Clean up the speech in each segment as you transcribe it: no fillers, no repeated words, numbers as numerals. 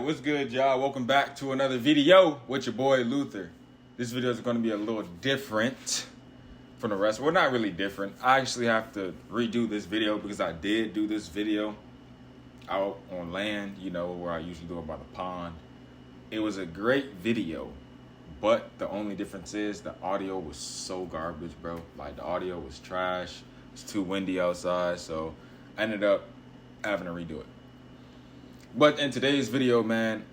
What's good, y'all? Welcome back to another video with your boy Luther. This video is going to be a little different from the rest. Well, not really different. I actually have to redo this video because I did do this video out on land, where I usually do it by the pond. It was a great video, but the only difference is the audio was so garbage, bro. Like, the audio was trash. It's too windy outside, so I ended up having to redo it. But in today's video, man,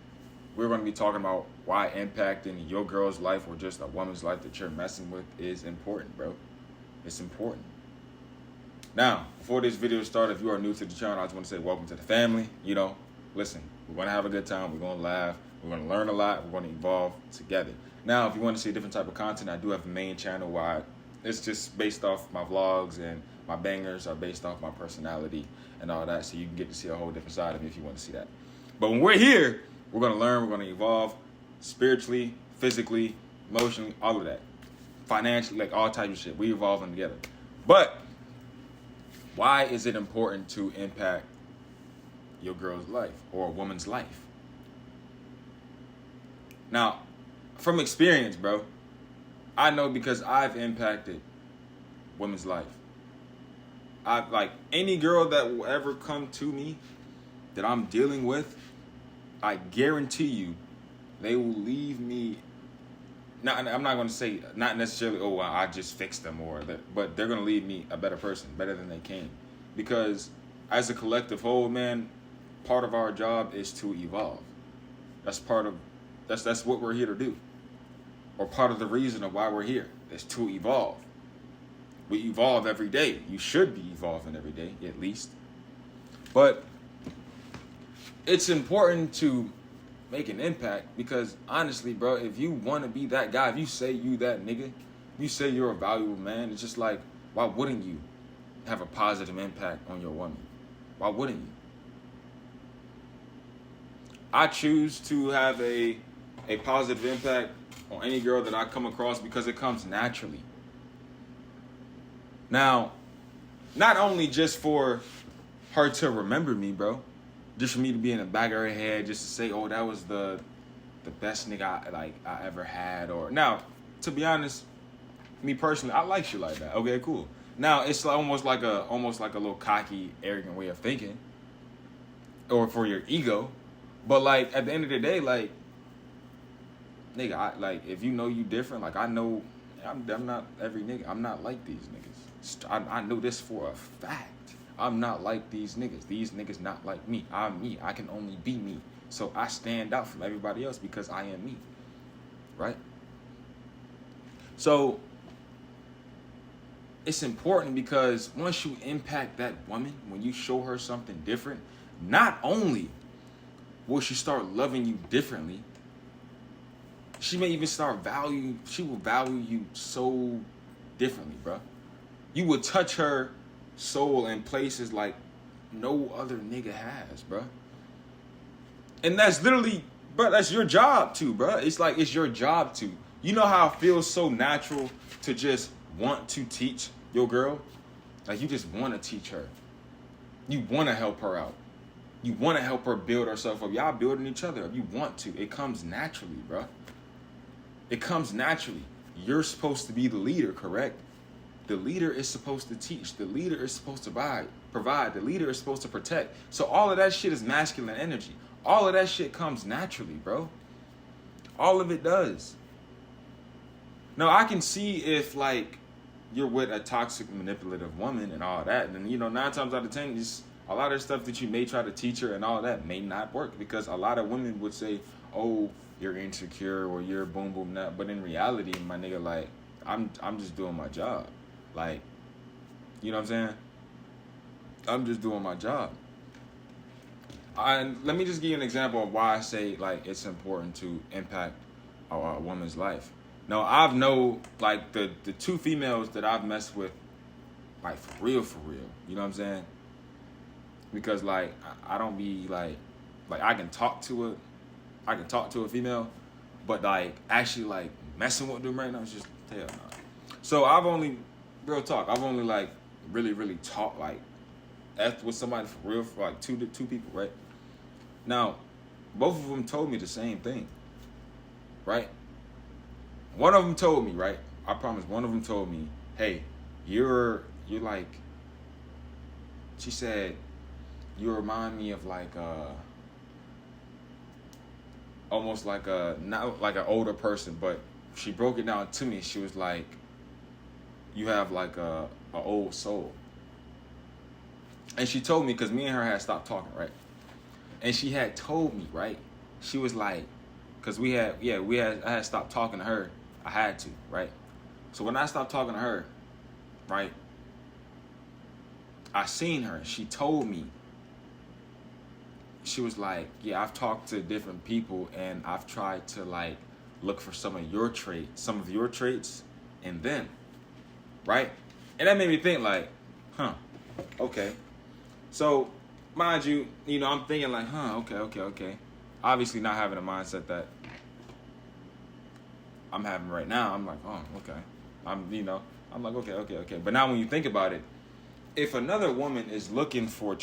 we're going to be talking about why impacting your girl's life or just a woman's life that you're messing with is important, bro. It's important. Now, before this video starts, if you are new to the channel, I just want to say welcome to the family. Listen, we're going to have a good time. We're going to laugh. We're going to learn a lot. We're going to evolve together. Now, if you want to see a different type of content, I do have a main channel where it's just based off my vlogs, and my bangers are based off my personality and all that, so you can get to see a whole different side of me if you want to see that. But when we're here, we're going to learn, we're going to evolve spiritually, physically, emotionally, all of that. Financially, like all types of shit. We evolving together. But why is it important to impact your girl's life or a woman's life? Now, from experience, bro, I know because I've impacted women's life. Any girl that will ever come to me that I'm dealing with, I guarantee you they will leave me. I'm not going to say not necessarily, oh, I just fixed them, but they're going to leave me a better person, better than they came. Because as a collective whole, man, part of our job is to evolve. That's what we're here to do. Or part of the reason of why we're here is to evolve. We evolve every day. You should be evolving every day, at least. But it's important to make an impact because, honestly, bro, if you want to be that guy, if you say you that nigga, you say you're a valuable man, it's just like, why wouldn't you have a positive impact on your woman? Why wouldn't you? I choose to have a positive impact on any girl that I come across because it comes naturally. Now, not only just for her to remember me, bro, just for me to be in the back of her head, just to say, oh, that was the best nigga I ever had. Or now, to be honest, me personally, I like shit like that. Okay, cool. Now it's almost like a little cocky, arrogant way of thinking, or for your ego. But like at the end of the day, like, nigga, if you know you different, like I know I'm not every nigga. I'm not like these niggas. I know this for a fact. I'm not like these niggas. These niggas not like me. I'm me. I can only be me. So I stand out from everybody else because I am me. Right? So it's important because once you impact that woman, when you show her something different, not only will she start loving you differently, she may even she will value you so differently, bro. You will touch her soul in places like no other nigga has, bro. And that's literally, bro, that's your job too, bro. It's your job to. You know how it feels so natural to just want to teach your girl? Like, you just want to teach her. You want to help her out. You want to help her build herself up. Y'all building each other up. You want to. It comes naturally, bro. It comes naturally. You're supposed to be the leader, correct? The leader is supposed to teach. The leader is supposed to provide. The leader is supposed to protect. So all of that shit is masculine energy. All of that shit comes naturally, bro. All of it does. Now, I can see if, like, you're with a toxic, manipulative woman and all that, and, 9 times out of 10, just a lot of stuff that you may try to teach her and all that may not work because a lot of women would say, oh, you're insecure or you're boom, boom, that. But in reality, my nigga, like, I'm just doing my job. Like, you know what I'm saying? I'm just doing my job. And let me just give you an example of why I say, like, it's important to impact a woman's life. Now, I've known, like, the two females that I've messed with, like, for real, you know what I'm saying? Because, like, I don't be, like I can talk to a female, but, like, actually, like, messing with them right now is just, hell no. So I've only, real talk, like, really talked, like, with somebody for real, for, like, two people, right? Now, both of them told me the same thing, right? One of them told me, right? I promise. One of them told me, "Hey, you're like," she said, "You remind me of like almost like a not like an older person," but she broke it down to me. She was like, "You have like a old soul," and she told me because me and her had stopped talking, right? And she had told me, right? She was like, because I had stopped talking to her. I had to, right? So when I stopped talking to her, right, I seen her. She told me, she was like, yeah, I've talked to different people and I've tried to like look for some of your traits in them, right? And that made me think like, okay. So, mind you, I'm thinking like, okay. Obviously not having a mindset that I'm having right now. I'm like, oh, okay. I'm like, okay. But now when you think about it, if another woman is looking for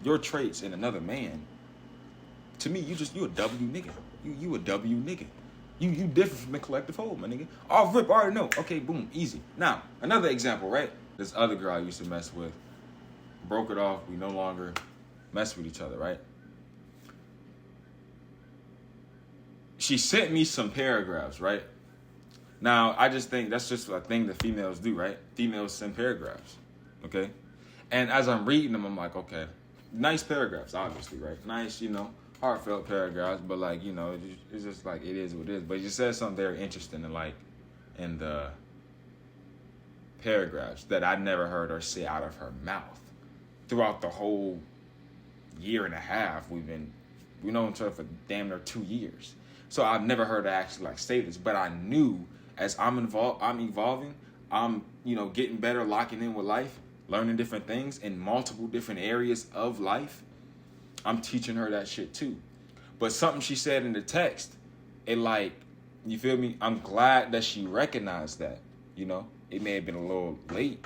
your traits in another man, to me, you a W nigga. You a W nigga. You different from the collective whole, my nigga. Off rip, I already know. Okay, boom, easy. Now, another example, right? This other girl I used to mess with, broke it off. We no longer mess with each other, right? She sent me some paragraphs, right? Now, I just think that's just a thing that females do, right? Females send paragraphs, okay? And as I'm reading them, I'm like, okay, nice paragraphs, obviously, right? Nice, heartfelt paragraphs, but like, it's just like, it is what it is. But she said something very interesting in the paragraphs that I never heard her say out of her mouth throughout the whole year and a half. We know each other for damn near 2 years. So I've never heard her actually like say this, but I knew as I'm evolving, I'm, getting better, locking in with life, learning different things in multiple different areas of life. I'm teaching her that shit too. But something she said in the text, it like, you feel me? I'm glad that she recognized that, It may have been a little late,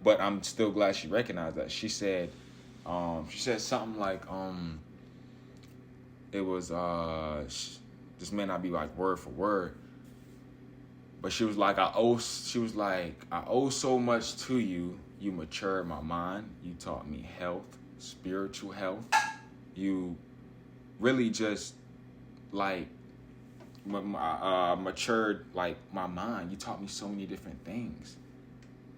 but I'm still glad she recognized that. She said something like, it was, this may not be like word for word, but she was like, I owe so much to you. You matured my mind. You taught me health, spiritual health. You really just like matured like my mind. You taught me so many different things.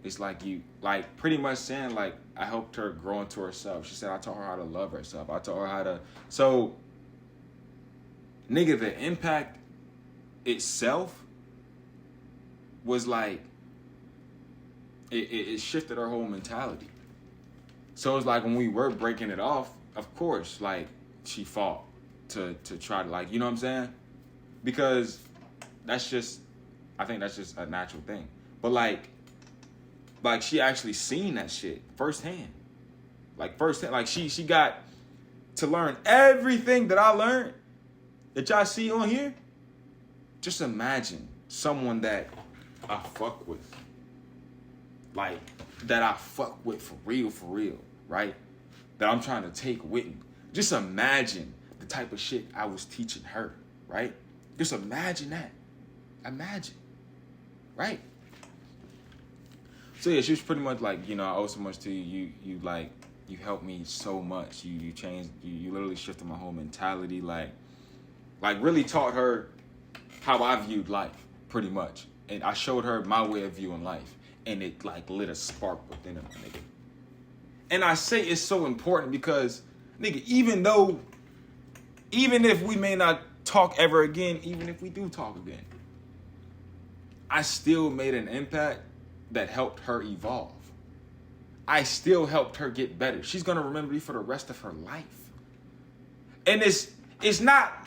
It's like you like pretty much saying like I helped her grow into herself. She said I taught her how to love herself. I taught her how to. So, nigga, the impact itself was like it shifted her whole mentality. So it's like when we were breaking it off, of course, like she fought to try to like, you know what I'm saying? Because I think that's just a natural thing. But like she actually seen that shit firsthand. Like she got to learn everything that I learned that y'all see on here. Just imagine someone that I fuck with. Like, that I fuck with for real, right? That I'm trying to take with me. Just imagine the type of shit I was teaching her, right? Just imagine that. Imagine. Right? So yeah, she was pretty much like, I owe so much to you. You helped me so much. You changed, you literally shifted my whole mentality. Like really taught her how I viewed life, pretty much. And I showed her my way of viewing life. And it like lit a spark within her, nigga. And I say it's so important because, nigga, even if we may not talk ever again, even if we do talk again, I still made an impact that helped her evolve. I still helped her get better. She's gonna remember me for the rest of her life. And it's not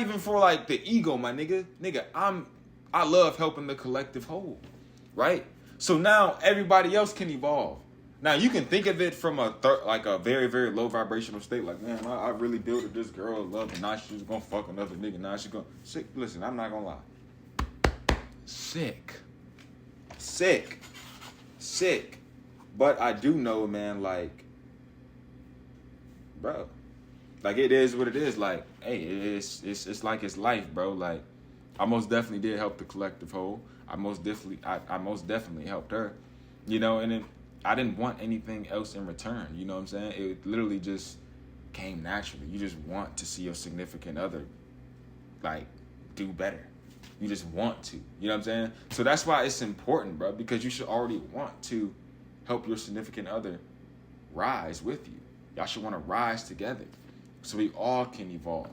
even for like the ego, my nigga. Nigga, I love helping the collective whole, right? So now everybody else can evolve. Now you can think of it from a very, very low vibrational state. Like, man, I really built this girl love, and now she's gonna fuck another nigga. Now she's gonna sick. Listen, I'm not gonna lie. Sick. But I do know, man. Like, bro, like it is what it is. Like, hey, it's like it's life, bro. Like, I most definitely did help the collective whole. I most definitely helped her, and then I didn't want anything else in return. You know what I'm saying? It literally just came naturally. You just want to see your significant other, like, do better. You just want to. You know what I'm saying? So that's why it's important, bro, because you should already want to help your significant other rise with you. Y'all should want to rise together so we all can evolve.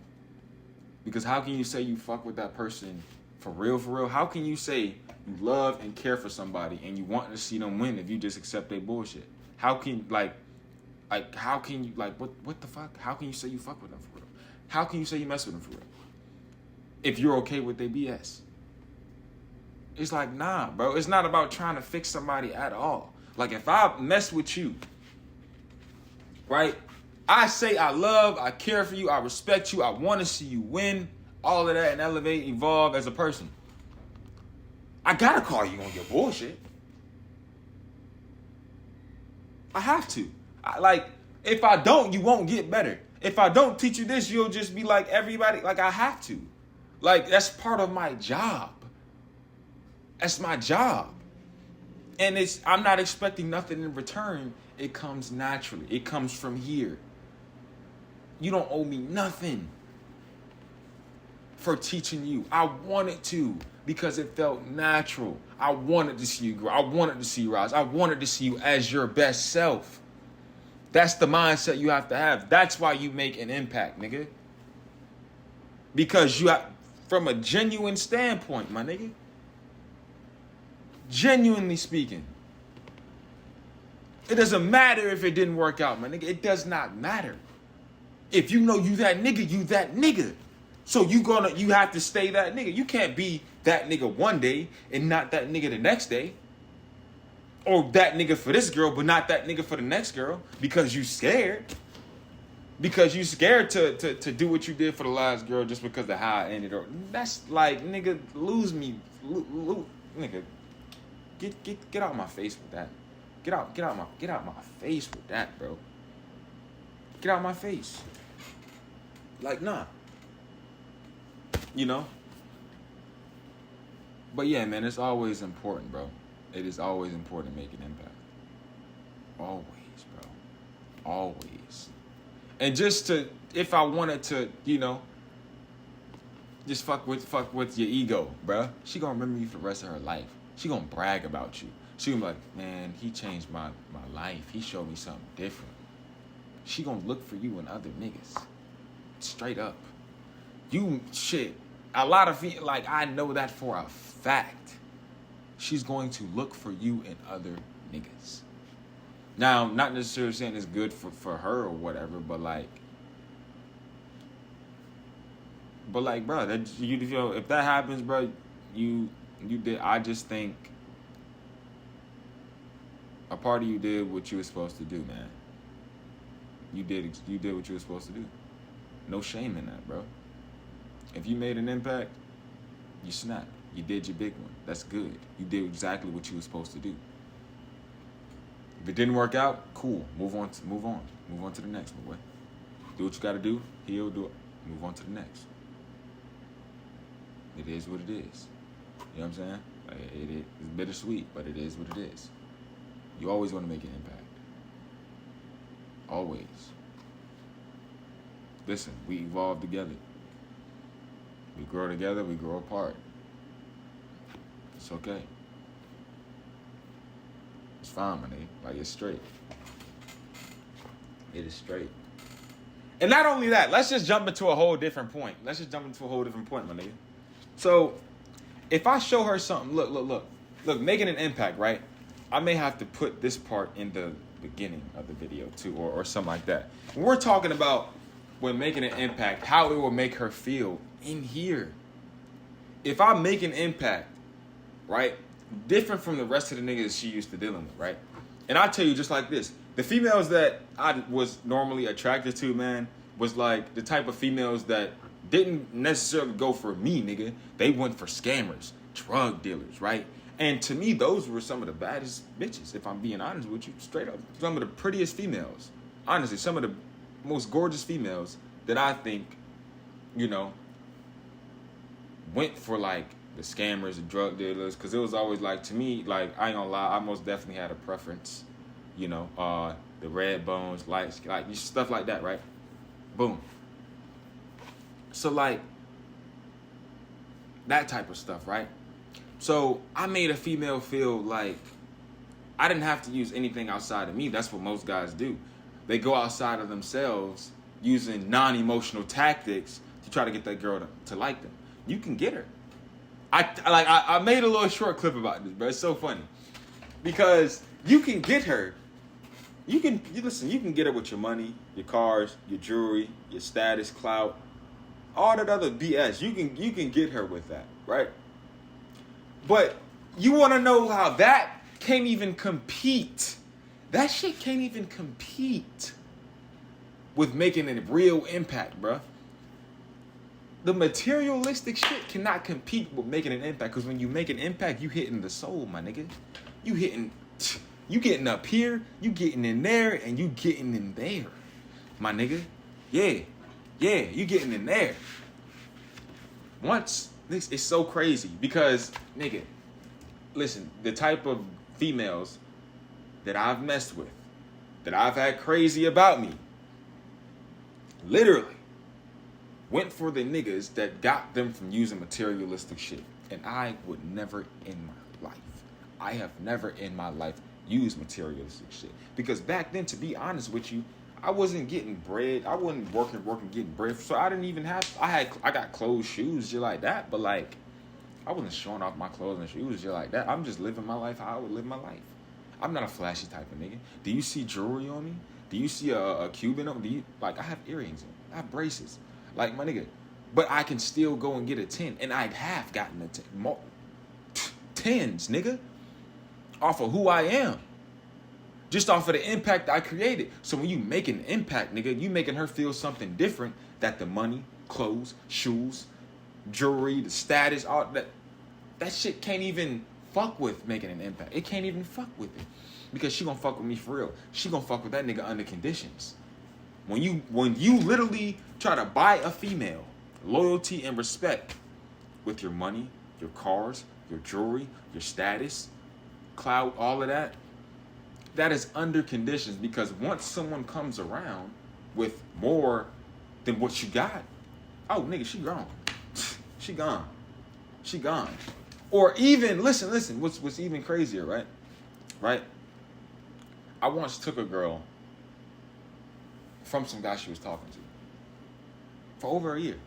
Because how can you say you fuck with that person for real, for real? How can you say you love and care for somebody and you want to see them win if you just accept their bullshit? How can, how can you, what the fuck? How can you say you fuck with them for real? How can you say you mess with them for real if you're okay with their BS? It's like, nah, bro. It's not about trying to fix somebody at all. Like, if I mess with you, right? I say I care for you, I respect you, I want to see you win, all of that, and elevate, evolve as a person. I gotta call you on your bullshit. I have to. If I don't, you won't get better. If I don't teach you this, you'll just be like everybody. Like, I have to. Like, that's part of my job. That's my job. And I'm not expecting nothing in return. It comes naturally. It comes from here. You don't owe me nothing for teaching you. I wanted to because it felt natural. I wanted to see you grow. I wanted to see you rise. I wanted to see you as your best self. That's the mindset you have to have. That's why you make an impact, nigga. Because you have, from a genuine standpoint, my nigga. Genuinely speaking. It doesn't matter if it didn't work out, my nigga. It does not matter. If you know you that nigga, you that nigga. So you have to stay that nigga. You can't be that nigga one day and not that nigga the next day. Or that nigga for this girl, but not that nigga for the next girl. Because you scared. Because you scared to do what you did for the last girl just because of how I ended. Or that's like, nigga, lose me. Nigga, get out my face with that. Get out my face with that, bro. Get out my face. Like, nah. But yeah, man, it's always important, bro. It is always important to make an impact. Always, bro. Always. And if I wanted to, just fuck with your ego, bro. She gonna remember you for the rest of her life. She gonna brag about you. She gonna be like, man, he changed my life. He showed me something different. She gonna look for you in other niggas. Straight up. A lot of, I know that for a fact. She's going to look for you in other niggas. Now, not necessarily saying it's good for her or whatever, but bro, if that happens, bro, you did. I just think a part of you did what you were supposed to do, man. You did what you were supposed to do. No shame in that, bro. If you made an impact, you snapped. You did your big one. That's good. You did exactly what you were supposed to do. If it didn't work out, cool. Move on to the next, my boy. Do what you got to do. Heal. Do it. Move on to the next. It is what it is. You know what I'm saying? It's bittersweet, but it is what it is. You always want to make an impact. Always. Listen, we evolve together. We grow together, we grow apart. It's okay. It's fine, my nigga. It's straight. It is straight. And not only that, let's just jump into a whole different point. My nigga. So, if I show her something, look, making an impact, right? I may have to put this part in the beginning of the video too, or something like that. When we're talking about when making an impact, how it will make her feel in here. If I make an impact, right, different from the rest of the niggas she used to dealing with, right? And I tell you just like this, the females that I was normally attracted to, man, was like the type of females that didn't necessarily go for me, nigga. They went for scammers, drug dealers, right? And to me, those were some of the baddest bitches, if I'm being honest with you, straight up. Some of the prettiest females. Honestly, some of the most gorgeous females that I think you know, went for like the scammers, the drug dealers, because it was always like, to me, like, I ain't gonna lie, I most definitely had a preference, you know, the red bones, like stuff like that, right? Boom. So like that type of stuff, right? So I made a female feel like I didn't have to use anything outside of me. That's what most guys do. They go outside of themselves using non-emotional tactics to try to get that girl to like them. You can get her. I made a little short clip about this, bro. It's so funny. Because you can get her. You can get her with your money, your cars, your jewelry, your status, clout, all that other BS. You can get her with that, right? But you want to know how that can't even compete. That shit can't even compete with making a real impact, bruh. The materialistic shit cannot compete with making an impact, because when you make an impact, you hitting the soul, my nigga. You getting up here, you getting in there, and you getting in there, my nigga. Yeah, you getting in there. This is so crazy because, nigga, listen, the type of females that I've messed with, that I've had crazy about me, literally went for the niggas that got them from using materialistic shit. And I would never in my life, I have never in my life used materialistic shit. Because back then, to be honest with you, I wasn't getting bread. I wasn't working, getting bread. So I didn't even have, I got clothes, shoes, shit like that. But like, I wasn't showing off my clothes and shoes, shit like that. I'm just living my life how I would live my life. I'm not a flashy type of nigga. Do you see jewelry on me? Do you see a Cuban on me? I have earrings on. I have braces. Like, my nigga. But I can still go and get a 10. And I have gotten a 10. 10s, nigga. Off of who I am. Just off of the impact I created. So when you make an impact, nigga, you making her feel something different, that the money, clothes, shoes, jewelry, the status, all that shit can't even fuck with making an impact. It can't even fuck with it. Because she gonna fuck with me for real. She gonna fuck with that nigga under conditions. When you literally try to buy a female loyalty and respect with your money, your cars, your jewelry, your status, clout, all of that, that is under conditions. Because once someone comes around with more than what you got, oh, nigga, she gone. She gone. She gone. Or even, listen, what's even crazier, right? I once took a girl from some guy she was talking to for over a year.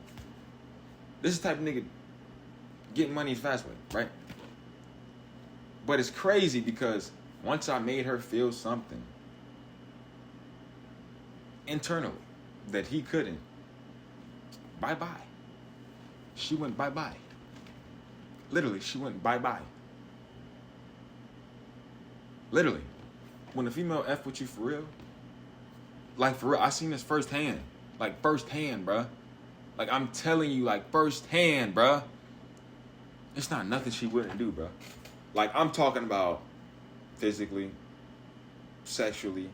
This is the type of nigga getting money the fast way, right? But it's crazy because once I made her feel something internally that he couldn't, bye-bye. She went bye-bye. Literally, she went bye-bye. Literally. When a female F with you for real, like for real, I seen this firsthand. Like firsthand, bruh. Like I'm telling you, like firsthand, bruh. It's not nothing she wouldn't do, bruh. Like I'm talking about physically, sexually.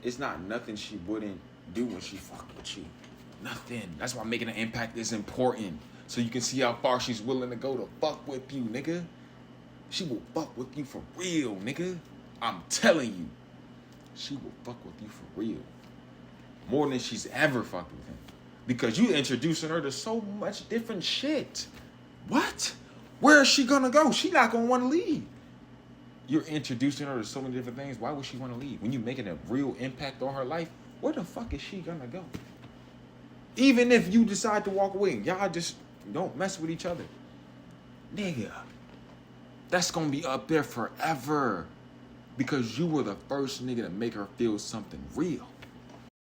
It's not nothing she wouldn't do when she fucked with you. Nothing. That's why making an impact is important. So you can see how far she's willing to go to fuck with you, nigga. She will fuck with you for real, nigga. I'm telling you. She will fuck with you for real. More than she's ever fucked with him. Because you introducing her to so much different shit. What? Where is she gonna go? She not gonna want to leave. You're introducing her to so many different things. Why would she want to leave? When you're making a real impact on her life, where the fuck is she gonna go? Even if you decide to walk away, y'all just don't mess with each other. Nigga, that's gonna be up there forever. Because you were the first nigga to make her feel something real.